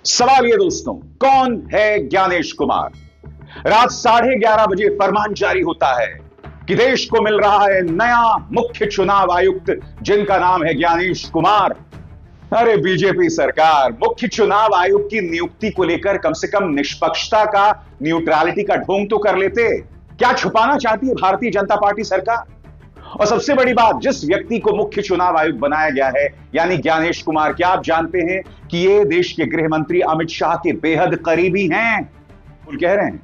सवाल ये दोस्तों, कौन है ज्ञानेश कुमार? रात 11:30 बजे फरमान जारी होता है कि देश को मिल रहा है नया मुख्य चुनाव आयुक्त, जिनका नाम है ज्ञानेश कुमार। अरे बीजेपी सरकार, मुख्य चुनाव आयुक्त की नियुक्ति को लेकर कम से कम निष्पक्षता का, न्यूट्रलिटी का ढोंग तो कर लेते। क्या छुपाना चाहती है भारतीय जनता पार्टी सरकार? और सबसे बड़ी बात, जिस व्यक्ति को मुख्य चुनाव आयुक्त बनाया गया है यानी ज्ञानेश कुमार, क्या आप जानते हैं कि ये देश के गृह मंत्री अमित शाह के बेहद करीबी हैं? वो कह रहे हैं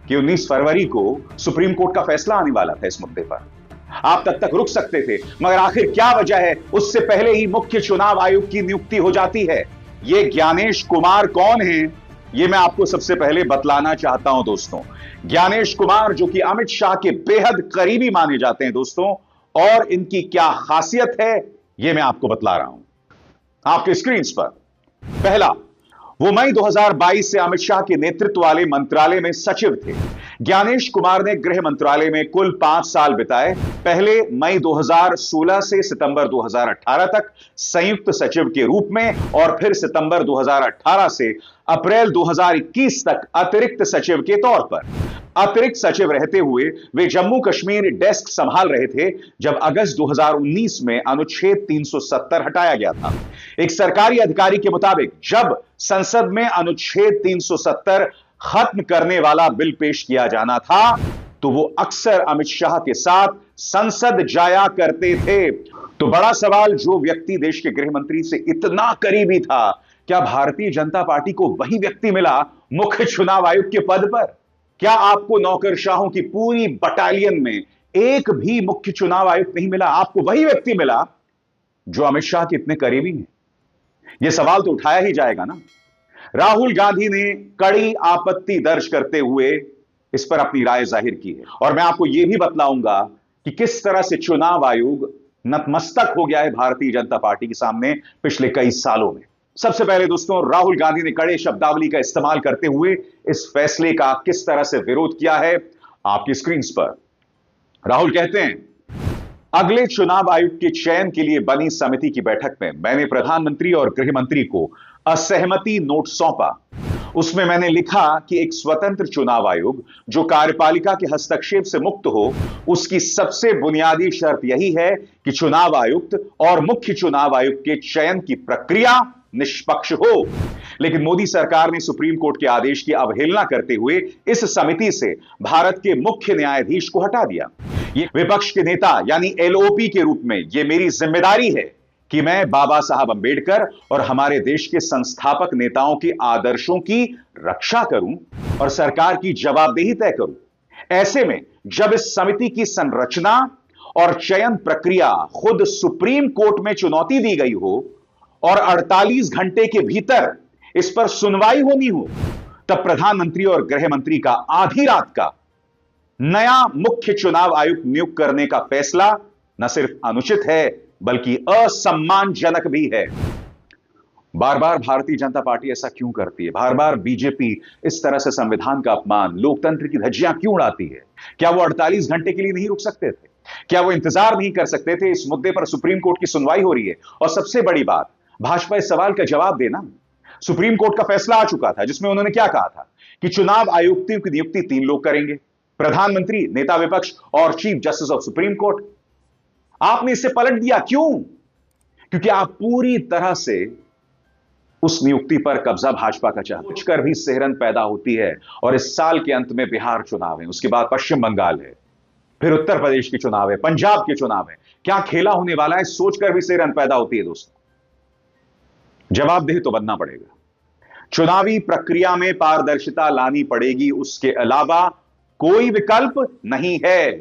कि 19 फरवरी को सुप्रीम कोर्ट का फैसला आने वाला था इस मुद्दे पर, आप तब तक रुक सकते थे, मगर आखिर क्या वजह है, उससे पहले ही मुख्य चुनाव आयुक्त की नियुक्ति हो जाती है। ये ज्ञानेश कुमार कौन है, ये मैं आपको सबसे पहले बतलाना चाहता हूं दोस्तों। ज्ञानेश कुमार, जो कि अमित शाह के बेहद करीबी माने जाते हैं दोस्तों, और इनकी क्या खासियत है, यह मैं आपको बतला रहा हूं आपके स्क्रीन पर। पहला, वो मई 2022 से अमित शाह के नेतृत्व वाले मंत्रालय में सचिव थे। ज्ञानेश कुमार ने गृह मंत्रालय में कुल 5 साल बिताए। पहले मई 2016 से सितंबर 2018 तक संयुक्त सचिव के रूप में, और फिर सितंबर 2018 से अप्रैल 2021 तक अतिरिक्त सचिव के तौर पर। अतिरिक्त सचिव रहते हुए वे जम्मू कश्मीर डेस्क संभाल रहे थे जब अगस्त 2019 में अनुच्छेद 370 हटाया गया था। एक सरकारी अधिकारी के मुताबिक जब संसद में अनुच्छेद 370 खत्म करने वाला बिल पेश किया जाना था, तो वो अक्सर अमित शाह के साथ संसद जाया करते थे। तो बड़ा सवाल, जो व्यक्ति देश के गृह मंत्री से इतना करीबी था, क्या भारतीय जनता पार्टी को वही व्यक्ति मिला मुख्य चुनाव आयुक्त के पद पर? क्या आपको नौकरशाहों की पूरी बटालियन में एक भी मुख्य चुनाव आयुक्त नहीं मिला? आपको वही व्यक्ति मिला जो अमित शाह के इतने करीबी हैं। यह सवाल तो उठाया ही जाएगा ना। राहुल गांधी ने कड़ी आपत्ति दर्ज करते हुए इस पर अपनी राय जाहिर की है, और मैं आपको यह भी बतलाऊंगा कि किस तरह से चुनाव आयोग नतमस्तक हो गया है भारतीय जनता पार्टी के सामने पिछले कई सालों में। सबसे पहले दोस्तों, राहुल गांधी ने कड़े शब्दावली का इस्तेमाल करते हुए इस फैसले का किस तरह से विरोध किया है आपकी स्क्रीन पर। राहुल कहते हैं, अगले चुनाव आयुक्त के चयन के लिए बनी समिति की बैठक में मैंने प्रधानमंत्री और गृह मंत्री को असहमति नोट सौंपा। उसमें मैंने लिखा कि एक स्वतंत्र चुनाव आयोग जो कार्यपालिका के हस्तक्षेप से मुक्त हो, उसकी सबसे बुनियादी शर्त यही है कि चुनाव आयुक्त और मुख्य चुनाव आयुक्त के चयन की प्रक्रिया निष्पक्ष हो। लेकिन मोदी सरकार ने सुप्रीम कोर्ट के आदेश की अवहेलना करते हुए इस समिति से भारत के मुख्य न्यायाधीश को हटा दिया। ये विपक्ष के नेता यानी एलओपी के रूप में यह मेरी जिम्मेदारी है कि मैं बाबा साहब अंबेडकर और हमारे देश के संस्थापक नेताओं के आदर्शों की रक्षा करूं और सरकार की जवाबदेही तय करूं। ऐसे में जब इस समिति की संरचना और चयन प्रक्रिया खुद सुप्रीम कोर्ट में चुनौती दी गई हो और 48 घंटे के भीतर इस पर सुनवाई होनी हो, तब प्रधानमंत्री और गृह मंत्री का आधी रात का नया मुख्य चुनाव आयुक्त नियुक्त करने का फैसला न सिर्फ अनुचित है बल्कि असम्मानजनक भी है। बार बार भारतीय जनता पार्टी ऐसा क्यों करती है? बार बार बीजेपी इस तरह से संविधान का अपमान, लोकतंत्र की धज्जियां क्यों उड़ाती है? क्या वो 48 घंटे के लिए नहीं रुक सकते थे? क्या वो इंतजार नहीं कर सकते थे? इस मुद्दे पर सुप्रीम कोर्ट की सुनवाई हो रही है, और सबसे बड़ी बात, भाजपा इस सवाल का जवाब देना। सुप्रीम कोर्ट का फैसला आ चुका था जिसमें उन्होंने क्या कहा था कि चुनाव आयुक्तों की नियुक्ति 3 लोग करेंगे, प्रधानमंत्री, नेता विपक्ष और chief justice of supreme court. आपने इससे पलट दिया, क्यों? क्योंकि आप पूरी तरह से उस नियुक्ति पर कब्जा भाजपा का चाहते हैं। सोचकर भी सिहरन पैदा होती है। और इस साल के अंत में बिहार चुनाव है, उसके बाद पश्चिम बंगाल है, फिर उत्तर प्रदेश के चुनाव है, पंजाब के चुनाव है। क्या खेला होने वाला है, सोचकर भी सिहरन पैदा होती है दोस्तों। जवाबदेह तो बनना पड़ेगा। चुनावी प्रक्रिया में पारदर्शिता लानी पड़ेगी, उसके अलावा कोई विकल्प नहीं है।